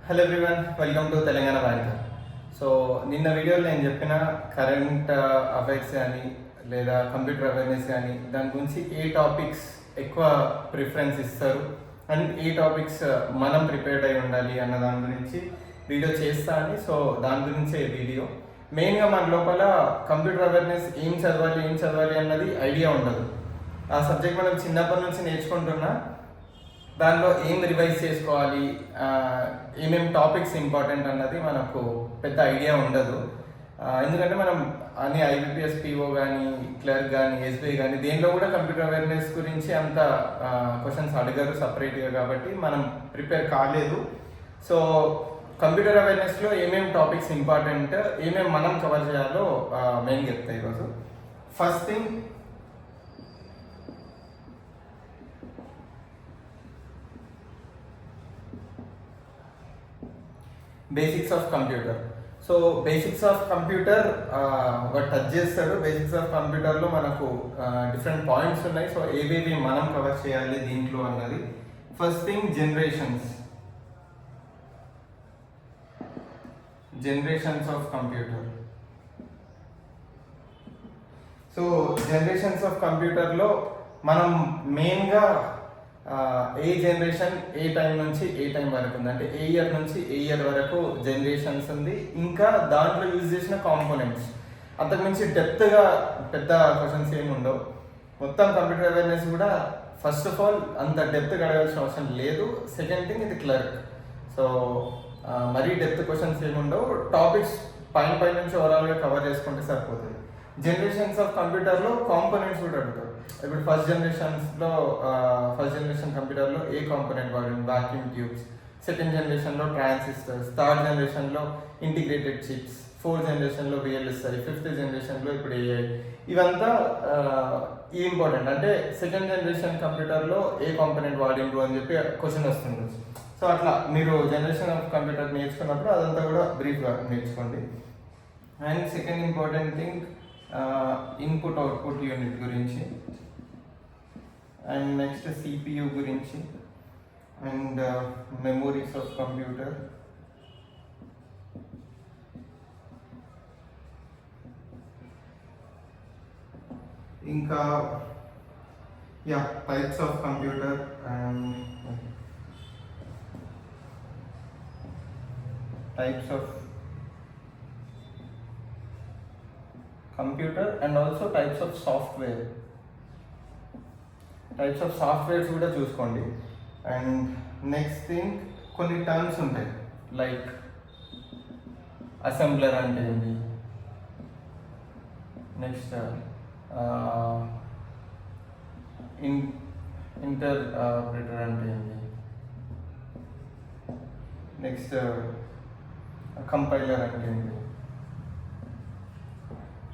Hello everyone, welcome to Telangana bank. So నిన్న వీడియోలో నేను చెప్పిన కరెంట్ అఫైర్స్ కానీ లేదా కంప్యూటర్ అవేర్నెస్ కానీ దాని గురించి ఏ టాపిక్స్ ఎక్కువ ప్రిఫరెన్స్ ఇస్తారు అండ్ ఏ టాపిక్స్ మనం ప్రిపేర్డ్ అయి ఉండాలి అన్న దాని గురించి వీడియో చేస్తా అని. సో దాని గురించే వీడియో. మెయిన్గా మన లోపల కంప్యూటర్ అవేర్నెస్ ఏం చదవాలి అన్నది ఐడియా ఉండదు. ఆ సబ్జెక్ట్ మనం చిన్నప్పటి నుంచి నేర్చుకుంటున్నా, దానిలో ఏం రివైజ్ చేసుకోవాలి, ఏమేమి టాపిక్స్ ఇంపార్టెంట్ అన్నది మనకు పెద్ద ఐడియా ఉండదు. ఎందుకంటే మనం అన్ని ఐబీపీఎస్ పీఓ కానీ క్లర్క్ కానీ ఎస్బీఐ కానీ దేనిలో కూడా కంప్యూటర్ అవేర్నెస్ గురించి అంత క్వశ్చన్స్ అడగరు సపరేట్గా, కాబట్టి మనం ప్రిపేర్ కాలేదు. సో కంప్యూటర్ అవేర్నెస్లో ఏమేమి టాపిక్స్ ఇంపార్టెంట్, ఏమేమి మనం కవర్ చేయాలో మెయిన్ చెప్తాయి ఈరోజు. First thing, basics of computer. So basics of computer ఒక టచ్ చేస్తాడు. బేసిక్స్ ఆఫ్ కంప్యూటర్లో మనకు డిఫరెంట్ పాయింట్స్ ఉన్నాయి. సో ఏవేవి మనం కవర్ చేయాలి దీంట్లో అన్నది. First thing, generations of computer. So generations of కంప్యూటర్లో మనం మెయిన్గా ఏ జనరేషన్ ఏ టైం నుంచి ఏ టైం వరకు ఉంది, అంటే ఏ ఇయర్ నుంచి ఏ ఇయర్ వరకు జనరేషన్స్ ఉంది, ఇంకా దాంట్లో యూజ్ చేసిన కాంపోనెంట్స్. అంతకుమించి డెప్త్గా పెద్ద క్వశ్చన్స్ ఏమి ఉండవు. మొత్తం కంప్యూటర్ అవేర్నెస్ కూడా ఫస్ట్ ఆఫ్ ఆల్ అంత డెప్త్గా అడగాల్సిన అవసరం లేదు. సెకండ్ థింగ్, ఇది క్లర్క్. సో మరీ డెప్త్ క్వశ్చన్స్ ఏమి ఉండవు. టాపిక్స్ పైన నుంచి ఓవరాల్గా కవర్ చేసుకుంటే సరిపోతుంది. జనరేషన్స్ ఆఫ్ కంప్యూటర్లో కాంపోనెంట్స్ కూడా అడుగుతారు. ఇప్పుడు ఫస్ట్ జనరేషన్ కంప్యూటర్లో ఏ కాంపోనెంట్ వాడింది, వాక్యూమ్ ట్యూబ్స్. సెకండ్ జనరేషన్లో ట్రాన్సిస్టర్స్. థర్డ్ జనరేషన్లో ఇంటిగ్రేటెడ్ చిప్స్. ఫోర్త్ జనరేషన్లో VLSI. ఫిఫ్త్ జనరేషన్లో ఇప్పుడు AI. ఇవంతా ఇంపార్టెంట్. అంటే సెకండ్ జనరేషన్ కంప్యూటర్లో ఏ కాంపోనెంట్ వాడిండ్రు అని చెప్పి క్వశ్చన్ వస్తుంది. సో అట్లా మీరు జనరేషన్ ఆఫ్ కంప్యూటర్ నేర్చుకున్నప్పుడు అదంతా కూడా బ్రీఫ్గా నేర్చుకోండి. And second important thing, input output unit గురించి. అండ్ నెక్స్ట్ CPU గురించి. And memories of computer. ఇంకా types of computer and types of computer and also types of software. Types of softwares కూడా చూసుకోండి. అండ్ నెక్స్ట్ థింగ్, కొన్ని terms ఉంటాయి like assembler అంటే ఏంటి, next interpreter అంటే ఏంటి, నెక్స్ట్ కంపైలర్ అంటే ఏంటి.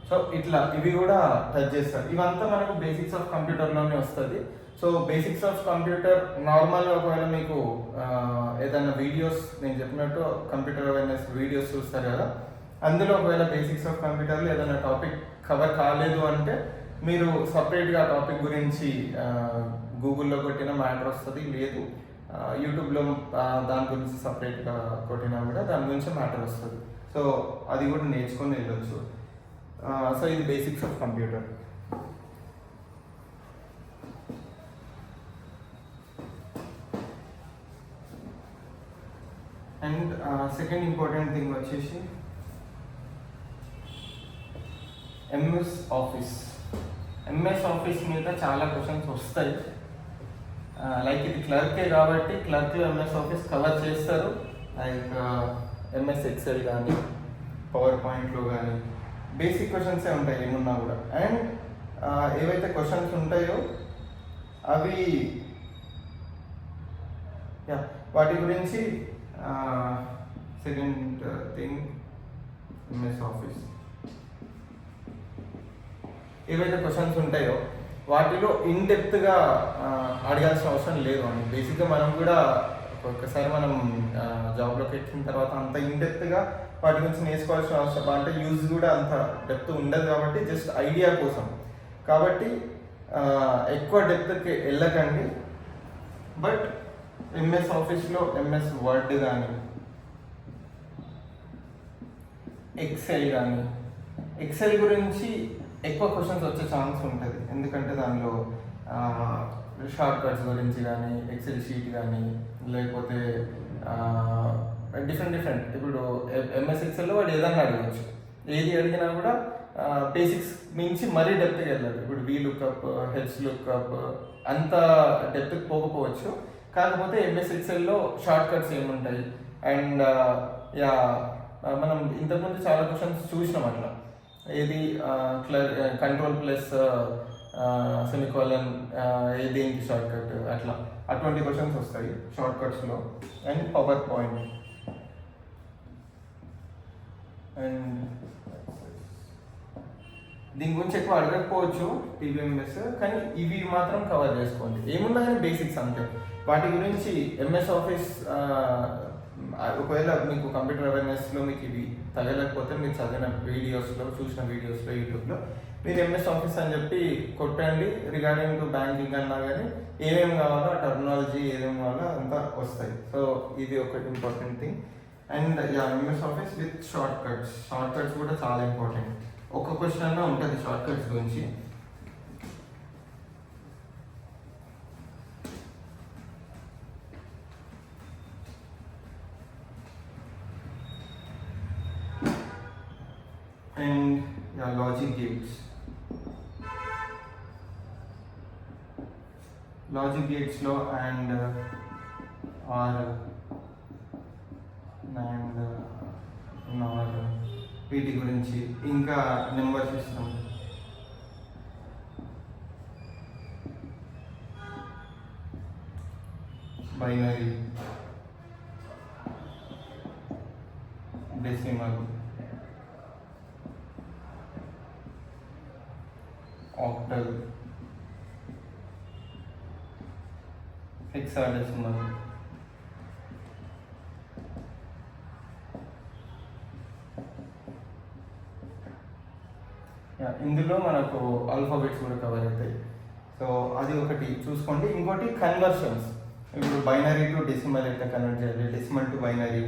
సో ఇట్లా ఇవి కూడా టచ్ చేస్తారు. ఇవంతా మనకు బేసిక్స్ ఆఫ్ కంప్యూటర్లోనే వస్తుంది. సో బేసిక్స్ ఆఫ్ కంప్యూటర్ నార్మల్గా ఒకవేళ మీకు ఏదైనా వీడియోస్, నేను చెప్పినట్టు కంప్యూటర్ అవేర్నెస్ వీడియోస్ చూస్తారు కదా, అందులో ఒకవేళ బేసిక్స్ ఆఫ్ కంప్యూటర్లో ఏదైనా టాపిక్ కవర్ కాలేదు అంటే మీరు సపరేట్గా ఆ టాపిక్ గురించి గూగుల్లో కొట్టిన మ్యాటర్ వస్తుంది, లేదు యూట్యూబ్లో దాని గురించి సపరేట్గా కొట్టినా కూడా దాని గురించి మ్యాటర్ వస్తుంది. సో అది కూడా నేర్చుకొని వెళ్ళొచ్చు. సో ఇది basics of computer. And second important thing వచ్చేసి MS ఆఫీస్. MS ఆఫీస్ మీద చాలా క్వశ్చన్స్ వస్తాయి. లైక్ ఇది క్లర్కే కాబట్టి క్లర్క్లో MS ఆఫీస్ కవర్ చేస్తారు. లైక్ MS ఎక్సెల్ కానీ పవర్ పాయింట్లో కానీ బేసిక్ క్వశ్చన్సే ఉంటాయి ఏమున్నా కూడా. అండ్ ఏవైతే క్వశ్చన్స్ ఉంటాయో అవి వాటి గురించి సెకండ్ థింగ్, MS ఆఫీస్ ఏవైతే క్వశ్చన్స్ ఉంటాయో వాటిలో ఇన్డెప్త్గా అడగాల్సిన అవసరం లేదు అండి. బేసిక్గా మనం కూడా ఒక్కసారి మనం జాబ్లోకి ఎక్కిన తర్వాత అంత ఇన్డెప్త్గా వాటి గురించి నేర్చుకోవాల్సిన అవసరం అంటే యూజ్ కూడా అంత డెప్త్ ఉండదు కాబట్టి జస్ట్ ఐడియా కోసం. కాబట్టి ఎక్కువ డెప్త్కి వెళ్ళకండి. బట్ ఎంఎస్ ఆఫీస్లో ఎంఎస్ వర్డ్ కానీ ఎక్సెల్ కానీ, ఎక్సెల్ గురించి ఎక్కువ క్వశ్చన్స్ వచ్చే ఛాన్స్ ఉంటుంది. ఎందుకంటే దానిలో షార్ట్ కట్స్ గురించి కానీ, ఎక్సెల్ షీట్ కానీ, లేకపోతే డిఫరెంట్ ఇప్పుడు ఎంఎస్ ఎక్సెల్లో వాడు ఏదన్నా అడగవచ్చు. ఏది అడిగినా కూడా బేసిక్స్ మించి మరీ డెప్త్కి వెళ్ళాలి. ఇప్పుడు వీ లుక్అప్, హెచ్ లుక్అప్ అంత డెప్త్కి పోకపోవచ్చు. కాకపోతే ఎంఎస్ ఎక్సెల్లో షార్ట్ కట్స్ ఏముంటాయి అండ్ మనం ఇంతకుముందు చాలా క్వశ్చన్స్ చూసినాం అట్లా. ఏది కంట్రోల్ ప్లస్ సెమికోలన్ దేనికి షార్ట్ కట్, అట్లా అటువంటి క్వశ్చన్స్ వస్తాయి షార్ట్ కట్స్లో. అండ్ పవర్ పాయింట్ అండ్ దీని గురించి ఎక్కువ అడగకపోవచ్చు టీబీఎంఎస్, కానీ ఇవి మాత్రం కవర్ చేసుకోండి. ఏమున్నా కానీ బేసిక్స్ అంతే. వాటి గురించి ఎంఎస్ ఆఫీస్ ఒకవేళ మీకు కంప్యూటర్ అవేర్నెస్లో మీకు ఇవి తగలేకపోతే మీరు చదివిన వీడియోస్లో, చూసిన వీడియోస్లో, యూట్యూబ్లో మీరు ఎంఎస్ ఆఫీస్ అని చెప్పి కొట్టండి. రిగార్డింగ్ టు బ్యాంకింగ్ అన్నా కానీ ఏమేమి కావాలో ఆ టెర్మినాలజీ ఏమేమి కావాలో అంతా వస్తాయి. సో ఇది ఒకటి important thing. And MS office with short cuts కూడా చాలా ఇంపార్టెంట్. ఒక క్వశ్చన్ అన్నా ఉంటుంది షార్ట్ కట్స్ గురించి. అండ్ లాజిక్ గేట్స్లో అండ్ వీటి గురించి, ఇంకా number system, binary, decimal, octal, hexadecimal, ఇందులో మనకు ఆల్ఫాబెట్స్ కూడా కవర్ అవుతాయి. సో అది ఒకటి చూసుకోండి. ఇంకోటి కన్వర్షన్స్, ఇప్పుడు బైనరీ టు డెసిమల్ ఎట్లా కన్వర్ట్ చేయాలి, decimal to binary,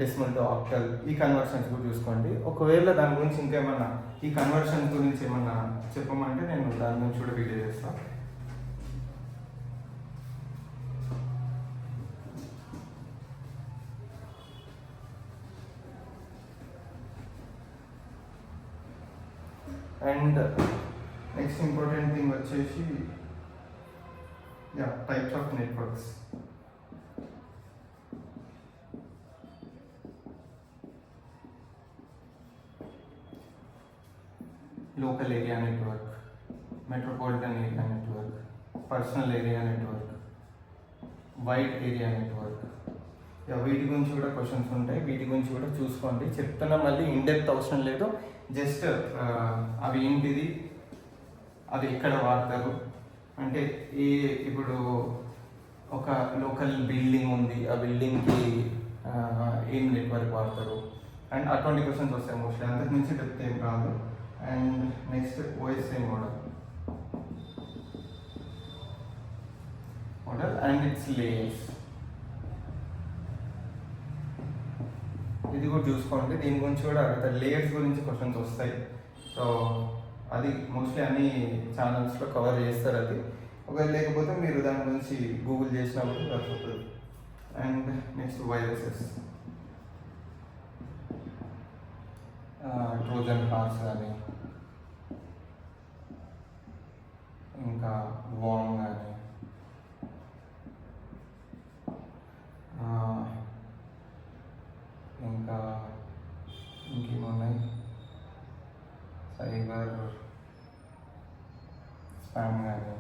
decimal to octal, ఈ కన్వర్షన్స్ కూడా చూసుకోండి. ఒకవేళ దాని గురించి ఇంకేమన్నా ఈ కన్వర్షన్స్ గురించి ఏమన్నా చెప్పమంటే నేను దాని గురించి కూడా వీడియో చేస్తాను. అండ్ నెక్స్ట్ ఇంపార్టెంట్ థింగ్ వచ్చేసి types of networks. Local area network, metropolitan area network, personal area network, wide area network. వీటి గురించి కూడా క్వశ్చన్స్ ఉంటాయి. వీటి గురించి కూడా చూసుకోండి. చెప్తున్నా మళ్ళీ ఇన్డెప్త్ అవసరం లేదు. జస్ట్ అవి ఏంటిది, అవి ఎక్కడ వాడతారు అంటే ఇప్పుడు ఒక లోకల్ బిల్డింగ్ ఉంది, ఆ బిల్డింగ్కి ఏం నెట్వర్క్ వాడతారు అండ్ అటువంటి క్వశ్చన్స్ వస్తాయి మోస్ట్లీ. అంతకు మించి డెప్త్ ఏం రాదు. And next OSI model and it's layers, ఇది కూడా చూసుకోండి. దీని గురించి కూడా అడుగుతారు, లేయర్స్ గురించి క్వశ్చన్స్ వస్తాయి. సో అది మోస్ట్లీ అన్ని ఛానల్స్లో కవర్ చేస్తారు. అది ఒకవేళ లేకపోతే మీరు దాని గురించి గూగుల్ చేసినప్పుడు సరిపోతుంది. And next viruses, Trojan horse కానీ, ఇంకా వామ్ కానీ, ఇంకా ఇంకేమున్నాయి, సైబర్ స్పామ్ కానీ,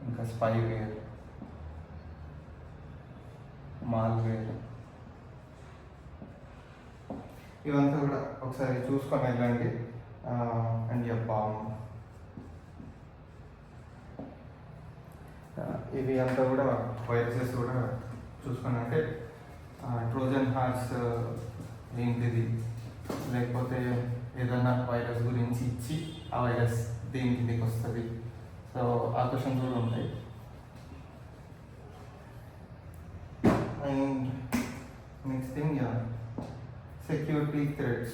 ఇంకా స్పైవేర్, మాల్వేర్, ఇవంతా కూడా ఒకసారి చూసుకొని వెళ్ళండి. అండ్ బాంబ్, ఇవి అంతా కూడా వైరసెస్ కూడా చూసుకొని, అంటే ట్రోజన్ హార్స్ ఏంటిది, లేకపోతే ఏదైనా వైరస్ గురించి ఇచ్చి ఆ వైరస్ దేని కిందకి వస్తుంది. సో ఆ క్వశ్చన్స్ కూడా ఉంటాయి. And next thing security threats.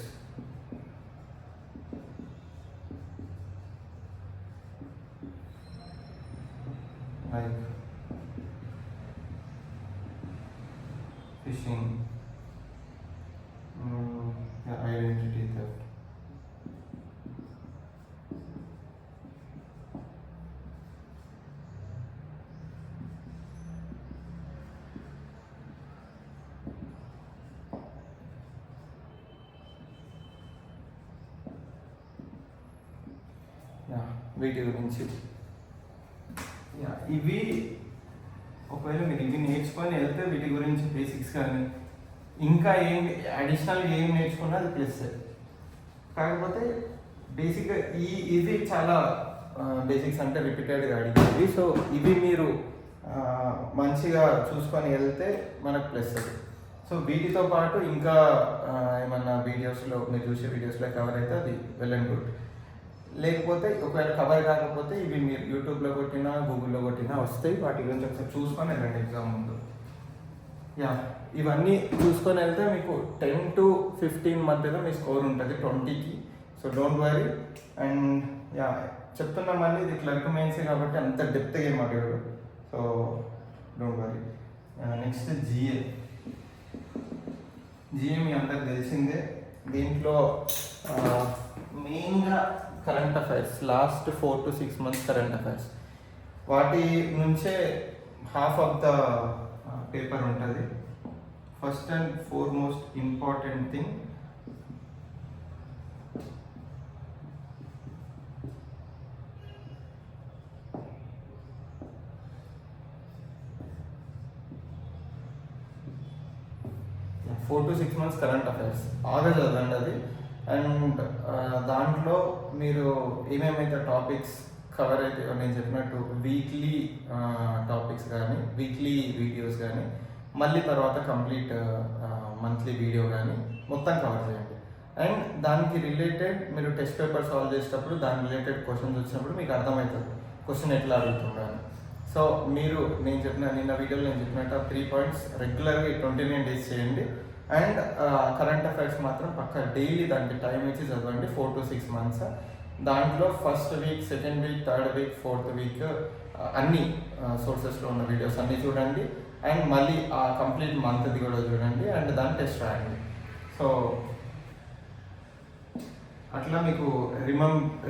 Like phishing, identity theft. వీటి గురించి ఇవి ఒకవేళ మీరు ఇవి నేర్చుకొని వెళ్తే వీటి గురించి బేసిక్స్ కానీ ఇంకా ఏం అడిషనల్గా ఏం నేర్చుకున్నా అది ప్లస్. కాకపోతే బేసిక్గా ఇది చాలా బేసిక్స్ అంటే రిపీటెడ్గా అడిగేవి. సో ఇవి మీరు మంచిగా చూసుకొని వెళ్తే మనకు ప్లస్ అది. సో వీటితో పాటు ఇంకా ఏమన్నా వీడియోస్లో మీరు చూసే వీడియోస్లో కవర్ అయితే అది వెల్ అండ్ గుడ్. లేకపోతే ఒకవేళ కవర్ కాకపోతే ఇవి మీరు యూట్యూబ్లో కొట్టినా గూగుల్లో కొట్టినా వస్తాయి. వాటి గురించి ఒకసారి చూసుకొని వెళ్ళండి ఎగ్జామ్ ముందు. ఇవన్నీ చూసుకొని వెళ్తే మీకు 10 to 15 మధ్యలో మీ స్కోర్ ఉంటుంది 20కి. So don't worry. అండ్ చెప్తున్నా మళ్ళీ ఇది క్లర్క్ మెయిన్స్ కాబట్టి అంత డెప్త్గా ఏం అడిగాడు. So don't worry. Next GA మీ అందరికి తెలిసిందే. దీంట్లో మెయిన్గా current affairs, last 4 to 6 months current affairs, వాటి నుంచే హాఫ్ ఆఫ్ ద పేపర్ ఉంటుంది. First and foremost important thing four to six months current affairs బాగా చదవండి అది. అండ్ దాంట్లో మీరు ఏమేమైతే టాపిక్స్ కవర్ అయితే నేను చెప్పినట్టు వీక్లీ టాపిక్స్ కానీ వీక్లీ వీడియోస్ కానీ మళ్ళీ తర్వాత కంప్లీట్ మంత్లీ వీడియో కానీ మొత్తం కవర్ చేయండి. అండ్ దానికి రిలేటెడ్ మీరు టెస్ట్ పేపర్ సాల్వ్ చేసేటప్పుడు దాని రిలేటెడ్ క్వశ్చన్స్ వచ్చినప్పుడు మీకు అర్థమవుతుంది క్వశ్చన్ ఎట్లా అడుగుతున్నాను. సో మీరు నిన్న వీడియోలో నేను చెప్పినట్టు 3 points రెగ్యులర్గా 29 days చేయండి. అండ్ కరెంట్ అఫైర్స్ మాత్రం పక్కా డైలీ దానికి టైం ఇచ్చి చదవండి 4 to 6 months. దాంట్లో first week, second week, third week, fourth week అన్ని సోర్సెస్లో ఉన్న వీడియోస్ అన్నీ చూడండి. అండ్ మళ్ళీ ఆ కంప్లీట్ మంత్ది కూడా చూడండి. అండ్ దాన్ని టెస్ట్ రాయండి. సో అట్లా మీకు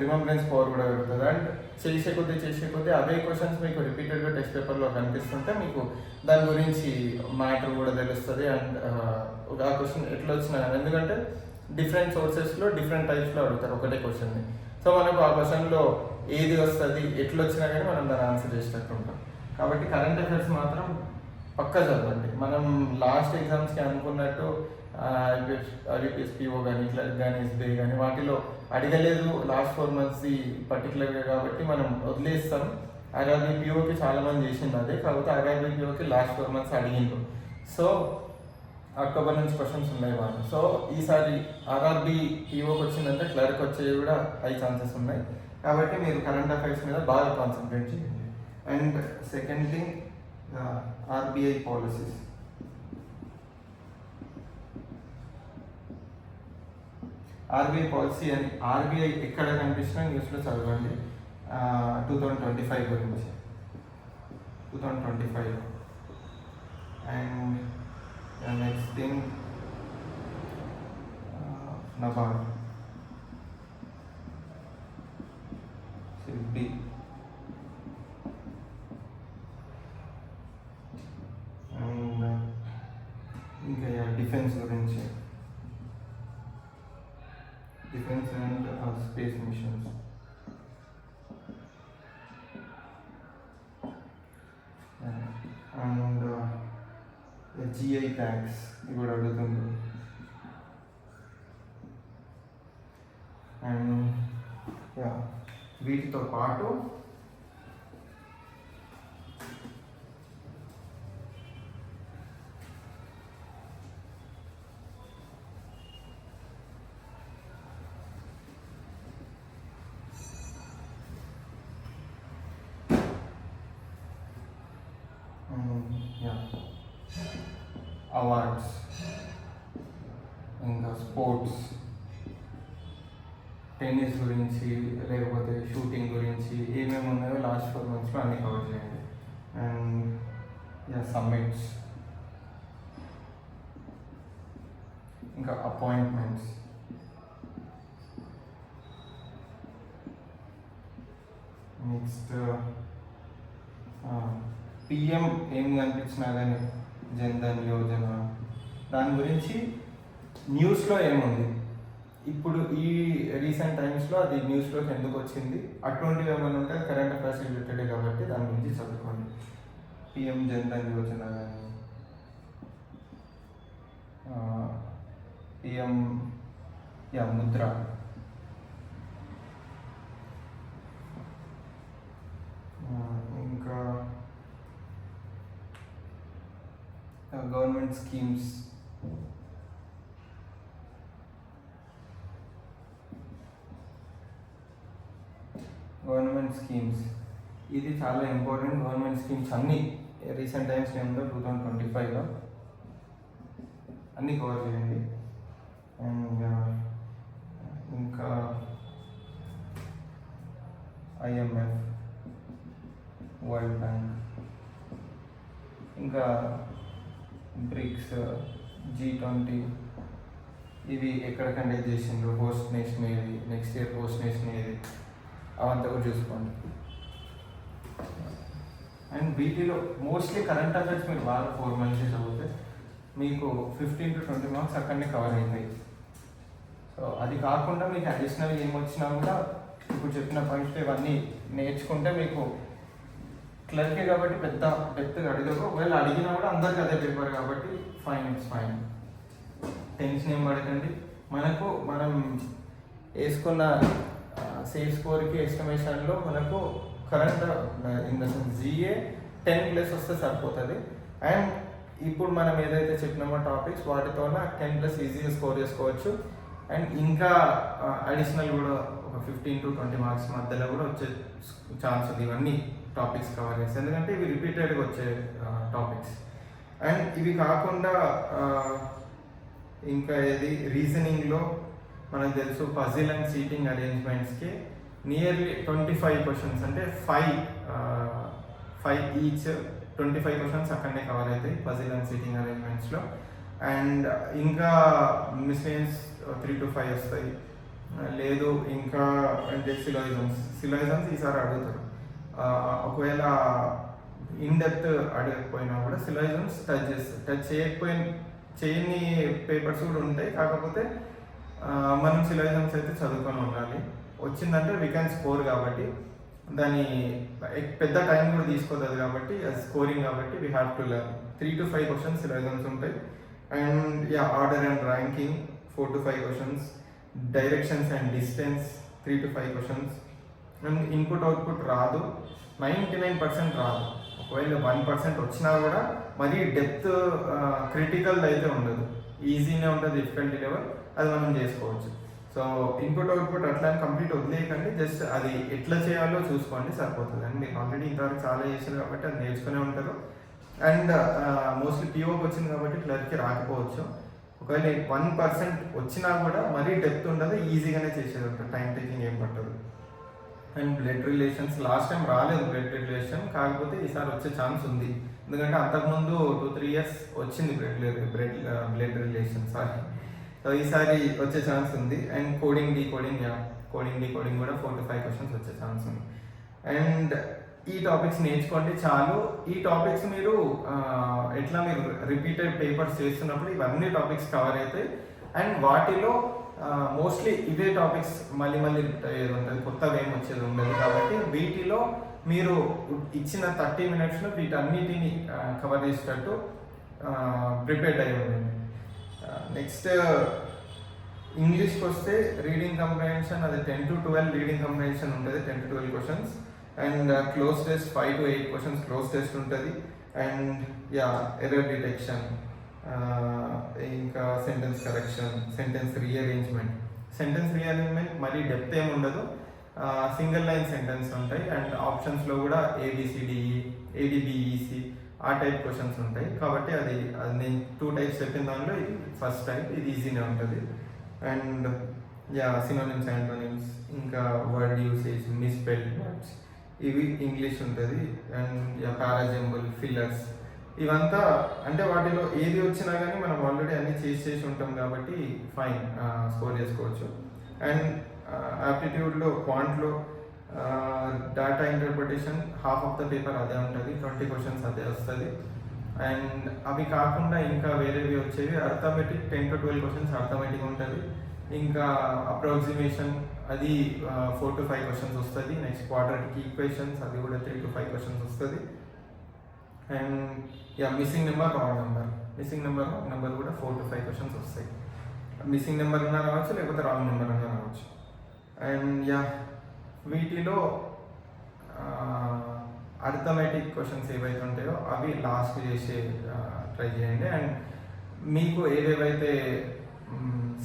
రిమెంబరెన్స్ పవర్ కూడా పెరుగుతుంది. అండ్ చేసే కొద్దీ అవే క్వశ్చన్స్ మీకు రిపీటెడ్గా టెస్ట్ పేపర్లో కనిపిస్తుంటే మీకు దాని గురించి మ్యాటర్ కూడా తెలుస్తుంది. అండ్ ఆ క్వశ్చన్ ఎట్లా వచ్చినా కానీ, ఎందుకంటే డిఫరెంట్ సోర్సెస్లో డిఫరెంట్ టైప్స్లో అడుగుతారు ఒకటే క్వశ్చన్ని. సో మనకు ఆ క్వశ్చన్లో ఏది వస్తుంది ఎట్లా వచ్చినా కానీ మనం దాన్ని ఆన్సర్ చేసేటట్టు ఉంటాం. కాబట్టి కరెంట్ అఫైర్స్ మాత్రం పక్కా చదవండి. మనం లాస్ట్ ఎగ్జామ్స్కి అనుకున్నట్టు ఐబిపిఎస్పిఓ కానీ ఇట్లా కానీ ఎస్బీఐ కానీ వాటిలో అడగలేదు లాస్ట్ 4 months పర్టికులర్గా, కాబట్టి మనం వదిలేస్తాం. ఆర్ఆర్బిపిఓకి చాలామంది చేసింది అదే, కాకపోతే ఆర్ఆర్బిపిఓకి లాస్ట్ 4 months అడిగిండు. సో అక్టోబర్ నుంచి క్వశ్చన్స్ ఉన్నాయి వాళ్ళు. సో ఈసారి ఆర్ఆర్బి పిఓకి వచ్చిందంటే క్లర్క్ వచ్చేవి కూడా హై ఛాన్సెస్ ఉన్నాయి. కాబట్టి మీరు కరెంట్ అఫైర్స్ మీద బాగా కాన్సన్ట్రేట్ చేయండి. And second thing RBI policies. RBI policy అని ఆర్బీఐ ఎక్కడ కనిపించినా న్యూస్లో చదవండి. 2025 గురించి 2025. And next thing NABARD, SIDBI, and ఇంకా డిఫెన్స్ గురించి, defence and space missions. And GI tax ఇవి కూడా అడుగుతుంది. అండ్ వీటితో పాటు అవార్డ్స్, ఇంకా స్పోర్ట్స్, టెన్నిస్ గురించి లేకపోతే షూటింగ్ గురించి ఏమేమి ఉన్నాయో లాస్ట్ 4 monthsలో అన్నీ కవర్ చేయండి. అండ్ సమ్మిట్స్, ఇంకా అపాయింట్మెంట్స్, నెక్స్ట్ పిఎం ఏం కనిపించినా కానీ జన్ధన్ యోజన దాని గురించి న్యూస్లో ఏముంది, ఇప్పుడు ఈ రీసెంట్ టైమ్స్లో అది న్యూస్లోకి ఎందుకు వచ్చింది, అటువంటివి ఏమైనా ఉంటే కరెంట్ అఫైర్స్ రిలేటెడ్ కాబట్టి దాని గురించి చదువుకోండి. పిఎం జన్ధన్ యోజన కానీ పిఎం ముద్ర, ఇంకా గవర్నమెంట్ స్కీమ్స్, ఇది చాలా ఇంపార్టెంట్. గవర్నమెంట్ స్కీమ్స్ అన్నీ రీసెంట్ టైమ్స్ ఏముందో 2025లో అన్నీ కవర్ చేయండి. అండ్ ఇంకా ఐఎంఎఫ్, వరల్డ్ బ్యాంక్, ఇంకా బ్రిక్స్, G20 ఇవి ఎక్కడ కండక్ట్ చేసిండ్రు, హోస్ట్ నేషన్ ఏది, నెక్స్ట్ ఇయర్ హోస్ట్ నేషన్ ఏది, అవంతా కూడా చూసుకోండి. అండ్ వీటిలో మోస్ట్లీ కరెంట్ అఫైర్స్ మీరు బాగా 4 months చదివితే మీకు 15 to 20 marks అక్కడనే కవర్ అవుతాయి. సో అది కాకుండా మీకు అడిషనల్ ఏమొచ్చినా కూడా ఇప్పుడు చెప్పిన పాయింట్స్ ఇవన్నీ నేర్చుకుంటే మీకు క్లర్కే కాబట్టి పెద్ద డెప్త్గా అడగరు. ఒకవేళ అడిగినా కూడా అందరికి అదే పేపర్ కాబట్టి ఇట్స్ ఫైన్. టెన్షన్ ఏం పడకండి. మనం వేసుకున్న సేఫ్ స్కోర్కి ఎస్టిమేషన్లో మనకు current in the sense GA 10+ వస్తే సరిపోతుంది. అండ్ ఇప్పుడు మనం ఏదైతే చెప్పినామో టాపిక్స్ వాటితోన 10+ ఈజీగా స్కోర్ చేసుకోవచ్చు. అండ్ ఇంకా అడిషనల్ కూడా ఒక 15 to 20 marks మధ్యలో కూడా వచ్చే ఛాన్స్ ఉంది ఇవన్నీ టాపిక్స్ కవర్ చేసి, ఎందుకంటే ఇవి రిపీటెడ్గా వచ్చే టాపిక్స్. అండ్ ఇవి కాకుండా ఇంకా ఏది రీజనింగ్లో మనకు తెలుసు పజిల్ అండ్ సీటింగ్ అరేంజ్మెంట్స్కి నియర్లీ 25 questions, అంటే 5 ఈచ్ 25 questions అక్కడనే కవర్ అవుతాయి పజిల్ అండ్ సీటింగ్ అరేంజ్మెంట్స్లో. అండ్ ఇంకా మిస్లేనియస్ 3 to 5 వస్తాయి. లేదు ఇంకా అంటే సిలాయిజమ్స్ ఈసారి అడుగుతారు. ఒకవేళ ఇన్ డెప్త్ అడగకపోయినా కూడా సిలాయిజమ్స్ టచ్ చేయని పేపర్స్ కూడా ఉంటాయి. కాకపోతే మనం సిలాయిజమ్స్ అయితే చదువుకొని ఉండాలి. వచ్చిందంటే వీ క్యాన్ స్కోర్ కాబట్టి దాని పెద్ద టైం కూడా తీసుకోలేదు కాబట్టి స్కోరింగ్ కాబట్టి we have to learn. 3 to 5 questions సిలాయిజమ్స్ ఉంటాయి. And order and ranking 4 to 5 questions. Directions and distance 3 to 5 questions. And input output రాదు, 99% రాదు. ఒకవేళ 1% వచ్చినా కూడా మరీ డెప్త్ క్రిటికల్ అయితే ఉండదు, ఈజీనే ఉంటుంది. డిఫికల్టీ లెవెల్ అది మనం చేసుకోవచ్చు. సో ఇన్పుట్ అవుట్పుట్ అట్లా కంప్లీట్ వదిలేయకండి, జస్ట్ అది ఎట్లా చేయాలో చూసుకోండి సరిపోతుంది. అండ్ మీరు ఆల్రెడీ ఇంతవరకు చాలా చేశారు కాబట్టి అది నేర్చుకునే ఉంటారు. అండ్ మోస్ట్లీ POకి వచ్చింది కాబట్టి క్లర్క్కి రాకపోవచ్చు. ఒకవేళ 1% వచ్చినా కూడా మరీ డెప్త్ ఉండదు, ఈజీగానే చేసేది ఉంటుంది, టైం టేకింగ్ ఏం పట్టదు. And blood relations last time రాలేదు బ్లడ్ రిలేషన్, కాకపోతే ఈసారి వచ్చే ఛాన్స్ ఉంది. ఎందుకంటే అంతకుముందు 2-3 years వచ్చింది బ్లడ్ రిలేషన్ సారీ. సో ఈసారి వచ్చే ఛాన్స్ ఉంది. అండ్ కోడింగ్ డీకోడింగ్ కూడా 4 to 5 questions వచ్చే ఛాన్స్ ఉంది. అండ్ ఈ టాపిక్స్ నేర్చుకోండి చాలు. ఈ టాపిక్స్ మీరు ఎట్లా మీరు రిపీటెడ్ పేపర్స్ చేస్తున్నప్పుడు ఇవన్నీ టాపిక్స్ కవర్ అవుతాయి. అండ్ వాటిలో మోస్ట్లీ ఇవే టాపిక్స్ మళ్ళీ రిపీట్ అయ్యేది ఉంటుంది, కొత్తగా ఏం వచ్చేది ఉండదు. కాబట్టి వీటిలో మీరు ఇచ్చిన 30 minutesలో వీటన్నిటిని కవర్ చేసేటట్టు ప్రిపేర్డ్ అయి ఉండండి. నెక్స్ట్ ఇంగ్లీష్కి వస్తే రీడింగ్ కంప్రహెన్షన్ అది 10 to 12 రీడింగ్ కంప్రహెన్షన్ ఉంటుంది, 10 to 12 questions. And cloze test 5 to 8 questions cloze test ఉంటుంది. అండ్ ఎర్రర్ డిటెక్షన్, ఇంకా సెంటెన్స్ కరెక్షన్, సెంటెన్స్ రీఅరేంజ్మెంట్ మరీ డెప్త్ ఏమి ఉండదు, సింగిల్ లైన్ సెంటెన్స్ ఉంటాయి. అండ్ ఆప్షన్స్లో కూడా ABCDE, ADBEC ఆ టైప్ క్వశ్చన్స్ ఉంటాయి. కాబట్టి అది నేను 2 టైప్స్ చెప్పిన దానిలో ఇది ఫస్ట్ టైప్, ఇది ఈజీనే ఉంటుంది. అండ్ సినోనిమ్స్, యాంటోనిమ్స్, ఇంకా వర్డ్ యూసేజ్, మిస్స్పెల్డ్ వర్డ్స్, ఇవి ఇంగ్లీష్ ఉంటుంది. అండ్ పారాజంబుల్, ఫిల్లర్స్, ఇవంతా అంటే వాటిలో ఏది వచ్చినా కానీ మనం ఆల్రెడీ అన్ని చేసి ఉంటాం కాబట్టి ఫైన్, స్కోర్ చేసుకోవచ్చు. అండ్ యాప్టిట్యూడ్లో, క్వాంట్లో data interpretation half of the paper అదే ఉంటుంది, 20 క్వశ్చన్స్ అదే వస్తుంది. అండ్ అవి కాకుండా ఇంకా వేరేవి వచ్చేవి అర్థమెటిక్, 10 to 12 క్వశ్చన్స్ అర్థమెటిక్ ఉంటుంది. ఇంకా అప్రాక్సిమేషన్ అది 4 to 5 క్వశ్చన్స్ వస్తుంది. నెక్స్ట్ క్వాడ్రాటిక్ ఈక్వేషన్స్ అది కూడా 3 to 5 క్వశ్చన్స్ వస్తుంది. And missing number, wrong number కూడా 4 to 5 క్వశ్చన్స్ వస్తాయి. మిస్సింగ్ నెంబర్ అన్నా రావచ్చు, లేకపోతే రాంగ్ నెంబర్ అన్నా రావచ్చు. అండ్ వీటిలో అర్థమెటిక్ క్వశ్చన్స్ ఏవైతే ఉంటాయో అవి లాస్ట్ చేసే ట్రై చేయండి. అండ్ మీకు ఏవేవైతే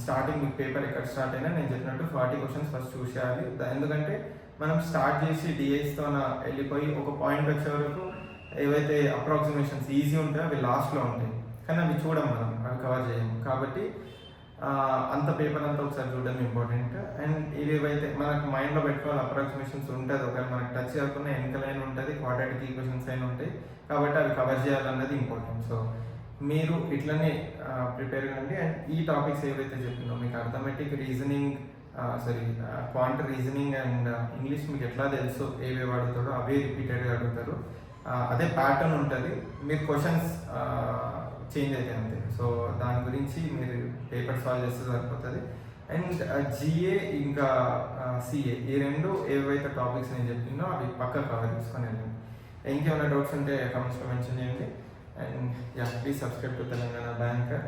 స్టార్టింగ్ మీకు పేపర్ ఎక్కడ స్టార్ట్ అయినా నేను చెప్పినట్టు 40 క్వశ్చన్స్ ఫస్ట్ చూసేయాలి. ఎందుకంటే మనం స్టార్ట్ చేసి డిఐస్తో వెళ్ళిపోయి ఒక పాయింట్ వచ్చే వరకు ఏవైతే అప్రాక్సిమేషన్స్ ఈజీ ఉంటాయో అవి లాస్ట్లో ఉంటాయి, కానీ అవి చూడం, మనం అవి కవర్ చేయము. కాబట్టి అంత పేపర్ అంతా ఒకసారి చూడడం ఇంపార్టెంట్. అండ్ ఇవేవైతే మనకు మైండ్లో పెట్టుకోవాలి అప్రాక్సిమేషన్స్ ఉంటుంది, ఒకవేళ మనకు టచ్ కాకుండా వెనకలైన ఉంటుంది, క్వాడ్రాటిక్ ఈక్వేషన్స్ అయినా ఉంటాయి, కాబట్టి అవి కవర్ చేయాలన్నది ఇంపార్టెంట్. సో మీరు ఇట్లనే ప్రిపేర్ కండి. అండ్ ఈ టాపిక్స్ ఏవైతే చెప్పినో మీకు arithmetic, reasoning, quant reasoning and English మీకు ఎట్లా తెలుసు ఏవేవి అడుగుతాడో అవే రిపీటెడ్గా అడుగుతారు, అదే ప్యాటర్న్ ఉంటుంది. మీరు క్వశ్చన్స్ చేంజ్ అయితే అంతే. సో దాని గురించి మీరు పేపర్ సాల్వ్ చేస్తే సరిపోతుంది. అండ్ జిఏ ఇంకా సిఏ ఈ రెండు ఏవైతే టాపిక్స్ నేను చెప్పినో అవి పక్కా కవర్ చేసుకొని వెళ్ళండి. ఇంకేమైనా డౌట్స్ ఉంటే కమెంట్స్లో మెన్షన్ చేయండి. And please subscribe to Telangana banker.